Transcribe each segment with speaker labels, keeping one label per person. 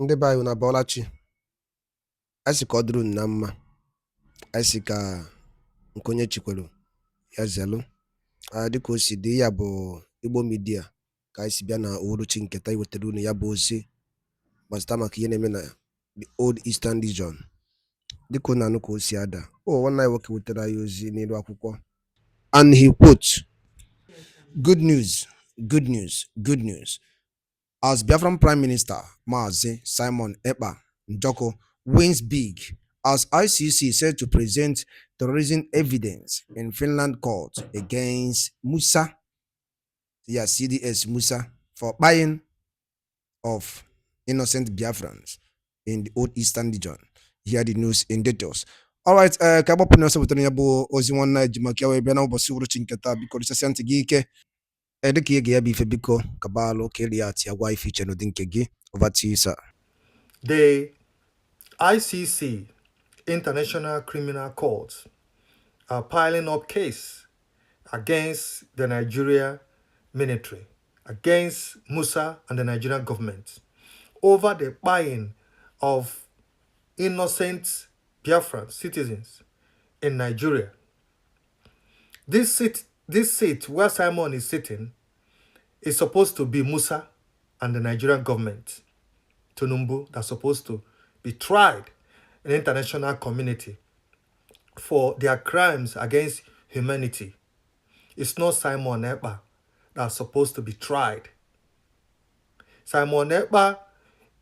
Speaker 1: Ndị be anyị na Bọlachi, anyị sị ka ọ dịrị unu na mma, anyị sị ka nke onye chikwelu ya zelu. Dịka o si dị, ya bụ Igbo Media ka anyị si bịa na uhuruchi nketa iwetara unu ya bụ ozi gbasata maka ihe na-eme na the Old Eastern Region. Dịka unu anụ ka o si ada, nwanne anyị nwoke wetara anyị ozi n'elu akwụkwọ, and he quotes, "Good news, good news, good news. As Biafran Prime Minister Mazi Simon Ekpa Njoko wins big as ICC said to present terrorism evidence in Finland court against Musa, CDS Musa, for buying of innocent Biafrans in the Old Eastern Region." Hear the news in details. All right, ka gbapụ na ọsọ wetara ya bụ ozi nwanne ji maka ya bịa na ụbọchị uhuruchi nketa. Biko risasịa ntị gị ike, dịka ihe ga-ya bụ ife, biko kabalụ kelie ati agwa ife iche n'ụdị nke gị. Over to you, sir.
Speaker 2: The ICC, International Criminal Court, are piling up case against the Nigeria military, against Musa and the Nigerian government, over the buying of innocent Biafran citizens in Nigeria. This seat where Simon is sitting is supposed to be Musa and the Nigerian government, Tinubu, that's supposed to be tried in the international community for their crimes against humanity. It's not Simon Ekpa that's supposed to be tried. Simon Ekpa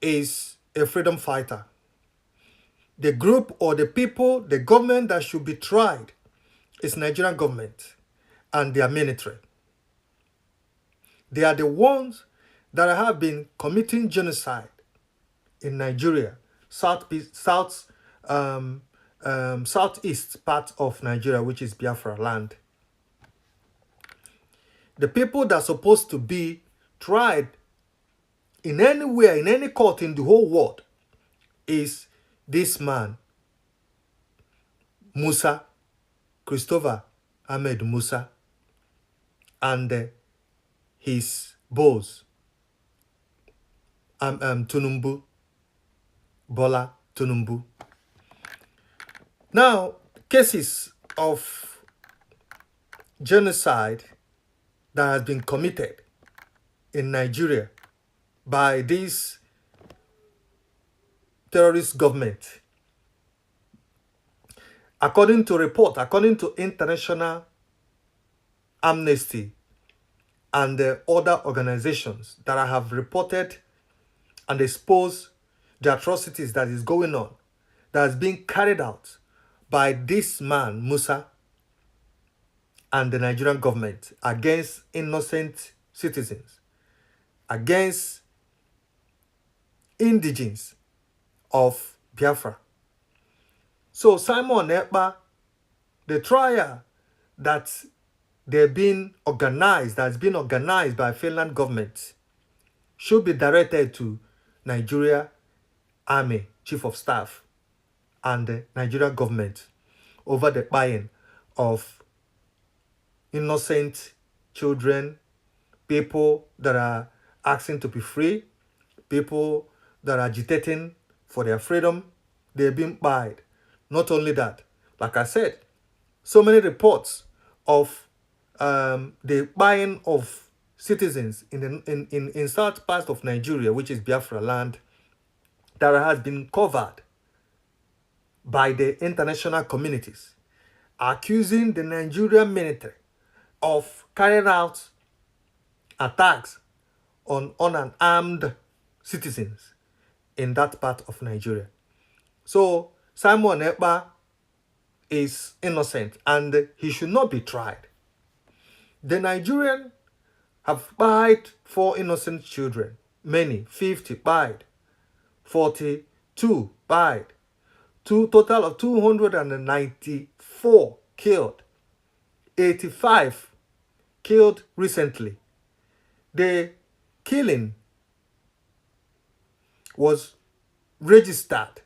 Speaker 2: is a freedom fighter. The group or the people, the government that should be tried is Nigerian government and their military. They are the ones that have been committing genocide in Nigeria, southeast part of Nigeria, which is Biafra land. The people that are supposed to be tried in anywhere, in any court in the whole world, is this man, Musa, Christopher Ahmed Musa, and his boss, Tinubu, Bola Tinubu. Now, cases of genocide that has been committed in Nigeria by this terrorist government, according to International Amnesty and other organizations that have reported and exposed the atrocities that is going on, that is being carried out by this man, Musa, and the Nigerian government against innocent citizens, against indigenes of Biafra. So Simon Ekpa, the trial that they've been organized, that's been organized by Finland government, should be directed to Nigeria Army Chief of Staff and the Nigerian government over the buying of innocent children, people that are asking to be free, people that are agitating for their freedom. They've been buyed. Not only that, like I said, so many reports of the buying of citizens in south part of Nigeria, which is Biafra land, that has been covered by the international communities, accusing the Nigerian military of carrying out attacks on unarmed citizens in that part of Nigeria. So Simon Ekpa is innocent and he should not be tried. The Nigerians have died 4 innocent children, many, 50 died, 42 died, total of 294 killed, 85 killed recently. The killing was registered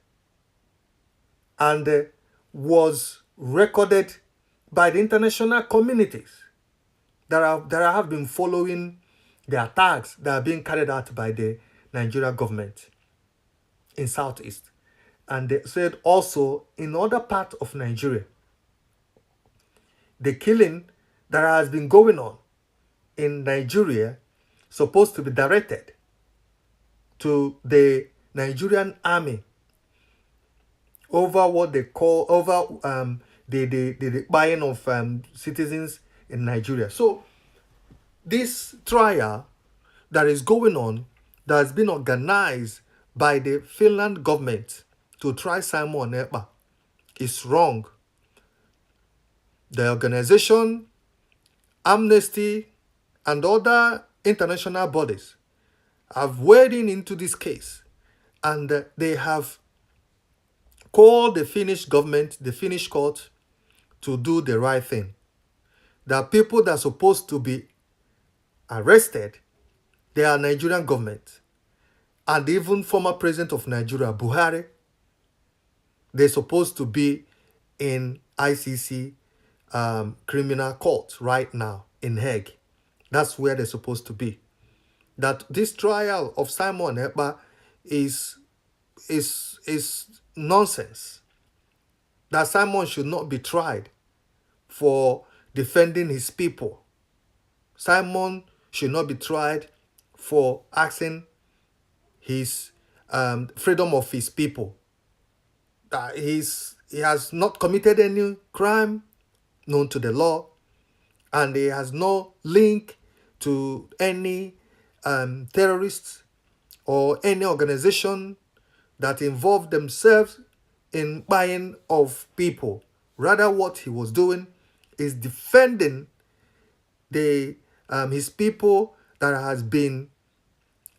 Speaker 2: and was recorded by the international communities that have been following the attacks that are being carried out by the Nigerian government. in Southeast. And they said also in other parts of Nigeria, the killing that has been going on in Nigeria supposed to be directed to the Nigerian army over what they call over the buying of citizens in Nigeria. So this trial that is going on, that has been organized by the Finland government to try Simon Ekpa, is wrong. The organization, Amnesty, and other international bodies have waded into this case, and they have called the Finnish government, the Finnish court, to do the right thing. The people that are supposed to be arrested, they are Nigerian government. And even former president of Nigeria, Buhari, they're supposed to be in ICC criminal court right now in Hague. That's where they're supposed to be. That this trial of Simon Ekpa is nonsense. That Simon should not be tried for defending his people. Simon should not be tried for asking his freedom of his people. That he has not committed any crime known to the law, and he has no link to any terrorists or any organization that involved themselves in buying of people. Rather, what he was doing is defending his people that has been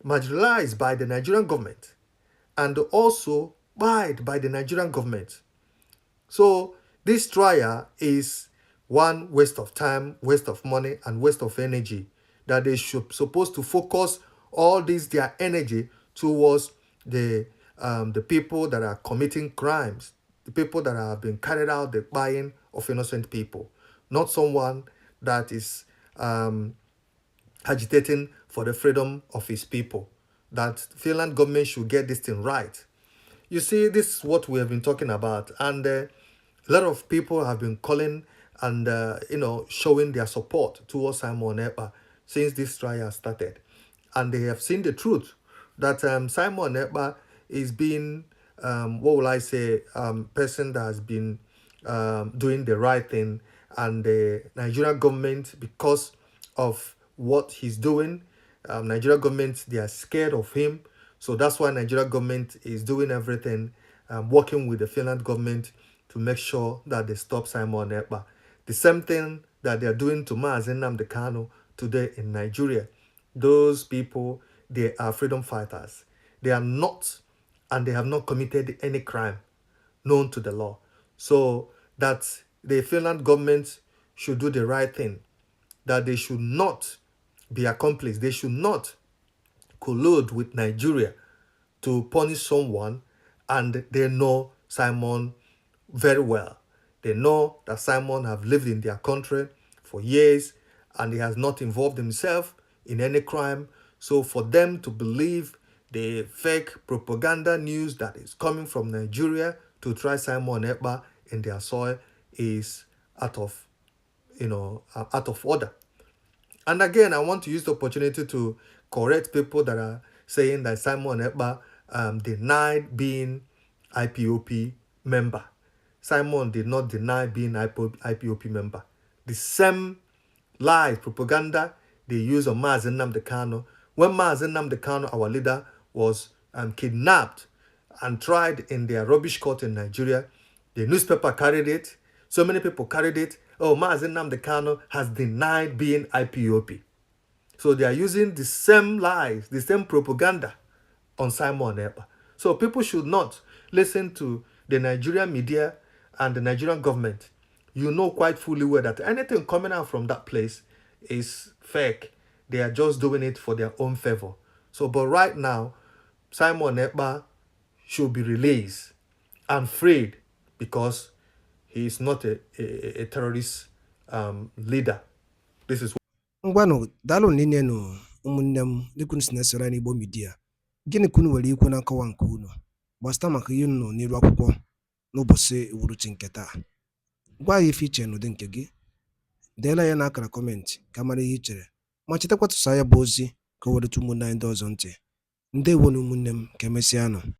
Speaker 2: marginalized by the Nigerian government and also buyed by the Nigerian government. So this trial is one waste of time, waste of money, and waste of energy, that they should supposed to focus all their energy towards the people that are committing crimes, the people that have been carried out the buying of innocent people, not someone that is agitating for the freedom of his people. That Finland government should get this thing right. You see, this is what we have been talking about, and a lot of people have been calling and showing their support towards Simon Ekpa since this trial started, and they have seen the truth that Simon Ekpa is being person that has been doing the right thing, and the Nigerian government, because of what he's doing, Nigerian government, they are scared of him. So that's why Nigerian government is doing everything, working with the Finland government to make sure that they stop Simon Ekpa. The same thing that they are doing to nnamdi Kanu today in Nigeria. Those people, they are freedom fighters. They are not, and they have not committed any crime known to the law. So that the Finland government should do the right thing, that they should not be accomplice. They should not collude with Nigeria to punish someone, and they know Simon very well. They know that Simon have lived in their country for years, and he has not involved himself in any crime. So for them to believe the fake propaganda news that is coming from Nigeria to try Simon Ekpa in their soil is out of order. And again, I want to use the opportunity to correct people that are saying that Simon Ekpa denied being IPOP member. Simon did not deny being IPOP member. The same lies, propaganda they use on nnamdi Kanu. When nnamdi Kanu, our leader, was kidnapped and tried in their rubbish court in Nigeria, the newspaper carried it. So many people carried it. Oh, nnamdi Kanu has denied being IPOP. So they are using the same lies, the same propaganda on Simon Ekpa. So people should not listen to the Nigerian media and the Nigerian government. You know quite fully well that anything coming out from that place is fake. They are just doing it for their own favor. So, but right now, Simon Ekpa should be released and freed, because he is not a terrorist leader. This is
Speaker 1: ngwanụ daalụ niile nụ, ụmụnne m, dịka unu si na-esoro anyị n'Igbo Media. Gịnị ka unu nwere ikwu na nkọwa nke unu? gbasịta maka ihe nọ n'iru akwụkwọ n'ụbọchị uhuruchi nke taa. Gwa anyị ife iche n'ụdị nke gị, deela ya n'akara kọmentị ka mara ihe i chere, ma chetakwa tụsaa ya bụ ozi ka o wereta ụmụnne anyị ndị ọzọ ntị. Ndewonu ụmụnne m, ka emesịanụ.